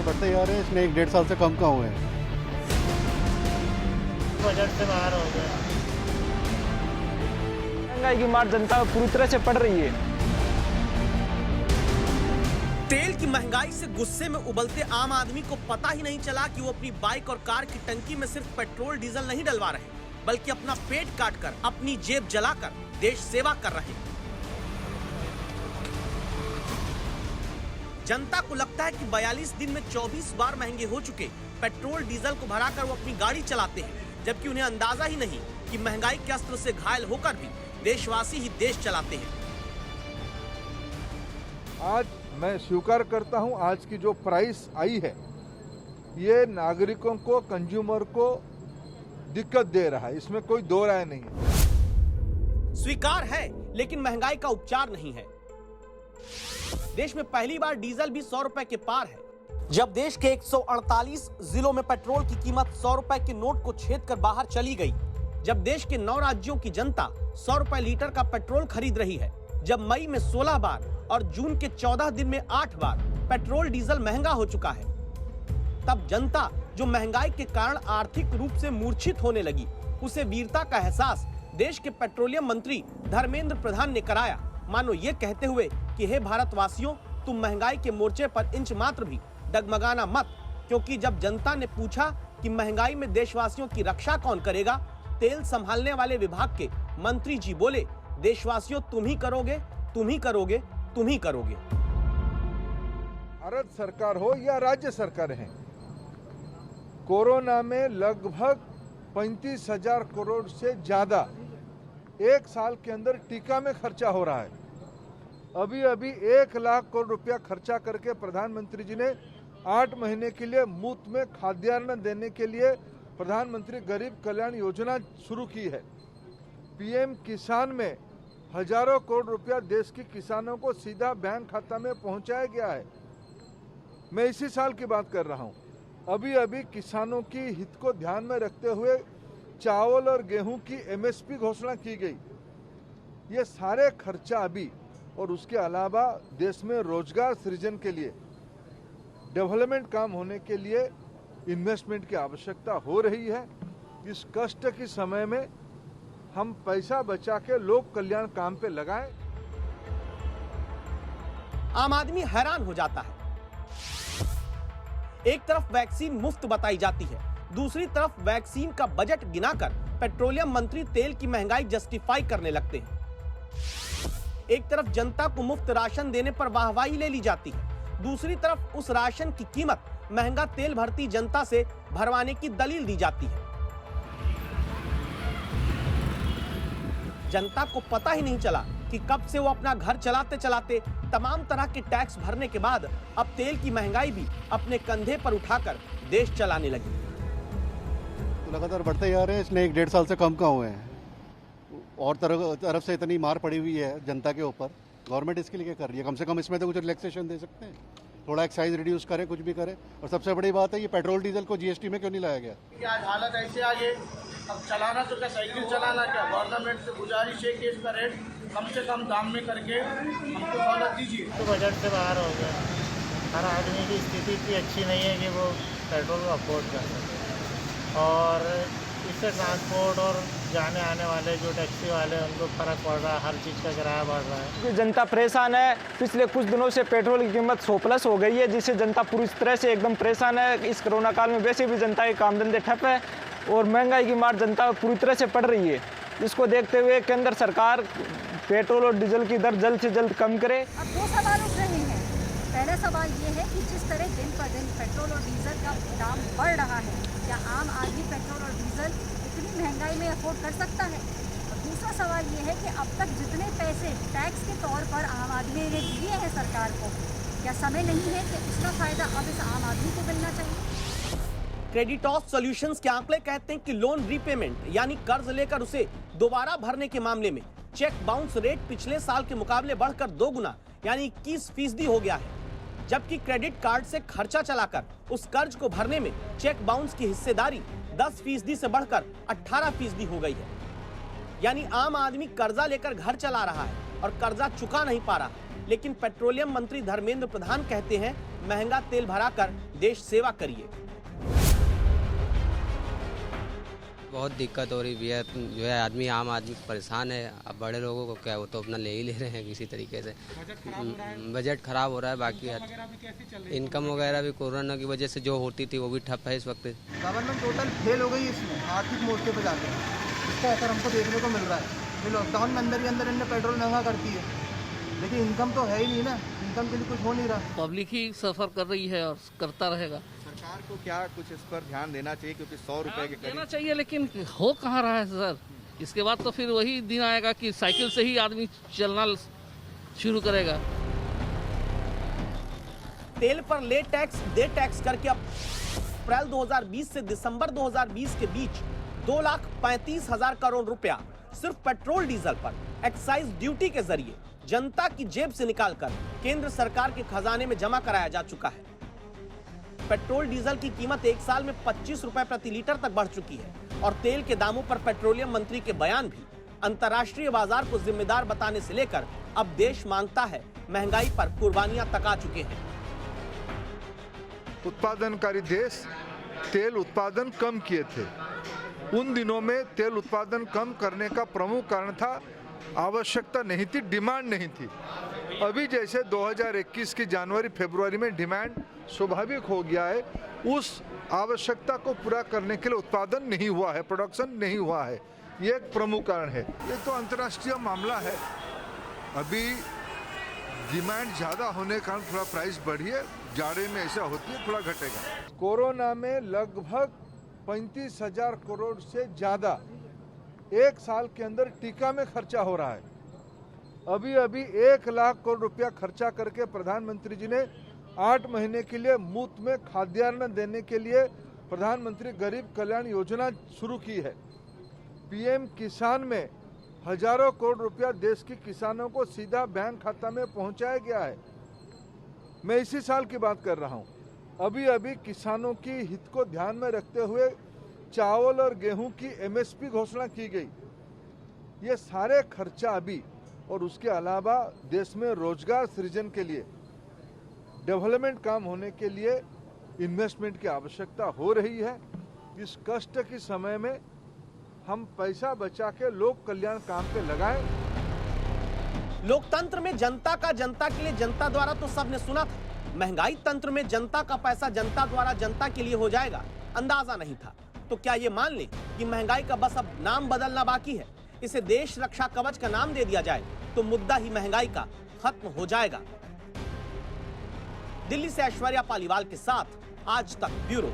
लगातार बढ़ते जा रहे हैं, इसमें 1-1.5 साल से कम कहाँ हुए हैं। बजट से बाहर हो गया। महंगाई की मार जनता पूरी तरह से पड़ रही है। तेल की महंगाई से गुस्से में उबलते आम आदमी को पता ही नहीं चला कि वो अपनी बाइक और कार की टंकी में सिर्फ पेट्रोल डीजल नहीं डलवा रहे, बल्कि अपना पेट काटकर, अपनी जेब जलाकर देश सेवा कर रहे हैं। जनता को लगता है कि 42 दिन में 24 बार महंगे हो चुके पेट्रोल डीजल को भराकर वो अपनी गाड़ी चलाते हैं, जबकि उन्हें अंदाजा ही नहीं कि महंगाई के अस्त्र से घायल होकर भी देशवासी ही देश चलाते हैं। आज मैं स्वीकार करता हूं, आज की जो प्राइस आई है ये नागरिकों को, कंज्यूमर को दिक्कत दे रहा है, इसमें कोई दो राय नहीं है। स्वीकार है, लेकिन महंगाई का उपचार नहीं है। देश में पहली बार डीजल भी 100 रुपए के पार है। जब देश के 148 जिलों में पेट्रोल की कीमत 100 रुपए के नोट को छेद कर बाहर चली गई, जब देश के 9 राज्यों की जनता 100 रुपए लीटर का पेट्रोल खरीद रही है, जब मई में 16 बार और जून के 14 दिन में 8 बार पेट्रोल डीजल महंगा हो चुका है, तब जनता जो महंगाई के कारण आर्थिक रूप से मूर्छित होने लगी, उसे वीरता का एहसास देश के पेट्रोलियम मंत्री धर्मेंद्र प्रधान ने कराया, मानो ये कहते हुए कि हे भारतवासियों, तुम महंगाई के मोर्चे पर इंच मात्र भी डगमगाना मत, क्योंकि जब जनता ने पूछा कि महंगाई में देशवासियों की रक्षा कौन करेगा, तेल संभालने वाले विभाग के मंत्री जी बोले, देशवासियों तुम ही करोगे, तुम ही करोगे, तुम ही करोगे। भारत सरकार हो या राज्य सरकार है, कोरोना में लगभग 35,000 करोड़ से ज्यादा एक साल के अंदर टीका में खर्चा हो रहा है। अभी 1 लाख करोड़ रुपया खर्चा करके प्रधानमंत्री जी ने 8 महीने के लिए मुफ्त में खाद्यान्न देने के लिए प्रधानमंत्री गरीब कल्याण योजना शुरू की है। पीएम किसान में हजारों करोड़ रुपया देश के किसानों को सीधा बैंक खाता में पहुंचाया गया है। मैं इसी साल की बात कर रहा हूं। अभी किसानों की हित को ध्यान में रखते हुए चावल और गेहूं की एमएसपी घोषणा की गई। ये सारे खर्चा अभी, और उसके अलावा देश में रोजगार सृजन के लिए, डेवलपमेंट काम होने के लिए इन्वेस्टमेंट की आवश्यकता हो रही है। इस कष्ट के समय में हम पैसा बचा के लोक कल्याण काम पे लगाएं। आम आदमी हैरान हो जाता है। एक तरफ वैक्सीन मुफ्त बताई जाती है, दूसरी तरफ वैक्सीन का बजट गिनाकर पेट्रोलियम मंत्री तेल की महंगाई जस्टिफाई करने लगते हैं। एक तरफ जनता को मुफ्त राशन देने पर वाहवाही ले ली जाती है, दूसरी तरफ उस राशन की कीमत महंगा तेल भरती जनता से भरवाने की दलील दी जाती है। जनता को पता ही नहीं चला कि कब से वो अपना घर चलाते चलाते तमाम तरह के टैक्स भरने के बाद अब तेल की महंगाई भी अपने कंधे पर उठाकर देश चलाने लगी। तो लगातार बढ़ते जा रहे हैं, इसमें 1-1.5 साल से कम कहाँ हुए हैं। और तरफ से इतनी मार पड़ी हुई है जनता के ऊपर, गवर्नमेंट इसके लिए क्या कर रही है? कम से कम इसमें तो कुछ रिलैक्सेशन दे सकते हैं, थोड़ा एक्साइज रिड्यूस करें, कुछ भी करें। और सबसे बड़ी बात है, ये पेट्रोल डीजल को जीएसटी में क्यों नहीं लाया गया? आज हालत ऐसे आ गई, अब चलाना तो क्या, साइकिल चलाना क्या। गवर्नमेंट से गुजारिश है कि इसका रेट कम से कम दाम में करके हमको सहुलत दीजिए। तो बजट से बाहर हो गया। हर आदमी की स्थिति इतनी अच्छी नहीं है कि वो पेट्रोल को अफोर्ड कर सके, और इससे ट्रांसपोर्ट और जाने आने वाले जो टैक्सी वाले हैं उनको फर्क पड़ रहा है, हर चीज़ का किराया बढ़ रहा है। जनता परेशान है। पिछले कुछ दिनों से पेट्रोल की कीमत 100+ हो गई है, जिससे जनता पूरी तरह से एकदम परेशान है। इस कोरोना काल में वैसे भी जनता के काम धंधे ठप है और महंगाई की मार जनता पूरी तरह से पड़ रही है। इसको देखते हुए केंद्र सरकार पेट्रोल और डीजल की दर जल्द से जल्द कम करे। अब 2 सवाल उठ रहे हैं। पहला सवाल ये है कि जिस तरह दिन पर दिन पेट्रोल और डीजल का दाम बढ़ रहा है, क्या आम आदमी पेट्रोल और डीजल इतनी महंगाई में अफोर्ड कर सकता है? और दूसरा सवाल ये है कि अब तक जितने पैसे टैक्स के तौर पर आम आदमी ने दिए हैं सरकार को, क्या समय नहीं है कि उसका फायदा अब इस आम आदमी को मिलना चाहिए? क्रेडिटॉस सॉल्यूशंस के आंकड़े कहते हैं कि लोन रीपेमेंट यानी कर्ज लेकर उसे दोबारा भरने के मामले में चेक बाउंस रेट पिछले साल के मुकाबले बढ़कर 2 गुना यानी 21% हो गया है, जबकि क्रेडिट कार्ड से खर्चा चलाकर उस कर्ज को भरने में चेक बाउंस की हिस्सेदारी 10% से बढ़कर 18% हो गई है। यानी आम आदमी कर्जा लेकर घर चला रहा है और कर्जा चुका नहीं पा रहा। लेकिन पेट्रोलियम मंत्री धर्मेंद्र प्रधान कहते हैं महंगा तेल भराकर देश सेवा करिए। बहुत दिक्कत हो रही है, जो है आदमी आम आदमी परेशान है। अब बड़े लोगों को क्या, वो तो अपना ले ही ले रहे हैं किसी तरीके से। बजट खराब हो रहा है, बाकी इनकम वगैरह भी कोरोना की वजह से जो होती थी वो भी ठप है इस वक्त। गवर्नमेंट टोटल फेल हो गई इसमें, आर्थिक मोर्चे पे जाकर इसका असर हमको देखने को मिल रहा है। ये लॉकडाउन में अंदर ही अंदर इनने पेट्रोल महंगा कर दी है, लेकिन इनकम तो है ही नहीं ना, इनकम के लिए कुछ हो नहीं रहा। पब्लिक ही सफ़र कर रही है और करता रहेगा। सरकार को क्या कुछ इस पर ध्यान देना चाहिए, क्योंकि 100 रुपए के देना चाहिए, लेकिन हो कहाँ रहा है सर। इसके बाद तो फिर वही दिन आएगा कि साइकिल से ही आदमी चलना शुरू करेगा। तेल पर ले टैक्स दे टैक्स करके अब अप्रैल 2020 से दिसंबर 2020 के बीच 2,35,000 करोड़ रुपया सिर्फ पेट्रोल डीजल पर एक्साइज ड्यूटी के जरिए जनता की जेब से निकालकर केंद्र सरकार के खजाने में जमा कराया जा चुका है। पेट्रोल डीजल की कीमत एक साल में 25 रुपए प्रति लीटर तक बढ़ चुकी है और तेल के दामों पर पेट्रोलियम मंत्री के बयान भी अंतर्राष्ट्रीय बाजार को जिम्मेदार बताने से लेकर अब देश मांगता है महंगाई पर कुर्बानियां तका चुके हैं। उत्पादनकारी देश तेल उत्पादन कम किए थे। उन दिनों में तेल उत्पादन कम करने का प्रमुख कारण था आवश्यकता नहीं थी, डिमांड नहीं थी। अभी जैसे 2021 की जनवरी फरवरी में डिमांड स्वाभाविक हो गया है, उस आवश्यकता को पूरा करने के लिए उत्पादन नहीं हुआ है, प्रोडक्शन नहीं हुआ है। ये एक प्रमुख कारण है। ये तो अंतर्राष्ट्रीय मामला है। अभी डिमांड ज़्यादा होने के कारण थोड़ा प्राइस बढ़ी है, जाड़े में ऐसा होती है, थोड़ा घटेगा। कोरोना में लगभग 35,000 करोड़ से ज़्यादा एक साल के अंदर टीका में खर्चा हो रहा है। अभी 1 लाख करोड़ रुपया खर्चा करके प्रधानमंत्री जी ने 8 महीने के लिए मुफ्त में खाद्यान्न देने के लिए प्रधानमंत्री गरीब कल्याण योजना शुरू की है। पीएम किसान में हजारों करोड़ रुपया देश के किसानों को सीधा बैंक खाता में पहुंचाया गया है। मैं इसी साल की बात कर रहा हूं। अभी किसानों की हित को ध्यान में रखते हुए चावल और गेहूं की एमएसपी घोषणा की गई। ये सारे खर्चा अभी, और उसके अलावा देश में रोजगार सृजन के लिए, डेवलपमेंट काम होने के लिए इन्वेस्टमेंट की आवश्यकता हो रही है। इस कष्ट के समय में हम पैसा बचा के लोक कल्याण काम पे लगाएं। लोकतंत्र में जनता का जनता के लिए जनता द्वारा तो सबने सुना था। महंगाई तंत्र में जनता का पैसा जनता द्वारा जनता के लिए हो जाएगा, अंदाजा नहीं था। तो क्या ये मान लें कि महंगाई का बस अब नाम बदलना बाकी है, इसे देश रक्षा कवच का नाम दे दिया जाए तो मुद्दा ही महंगाई का खत्म हो जाएगा। दिल्ली से ऐश्वर्या पालीवाल के साथ आज तक ब्यूरो।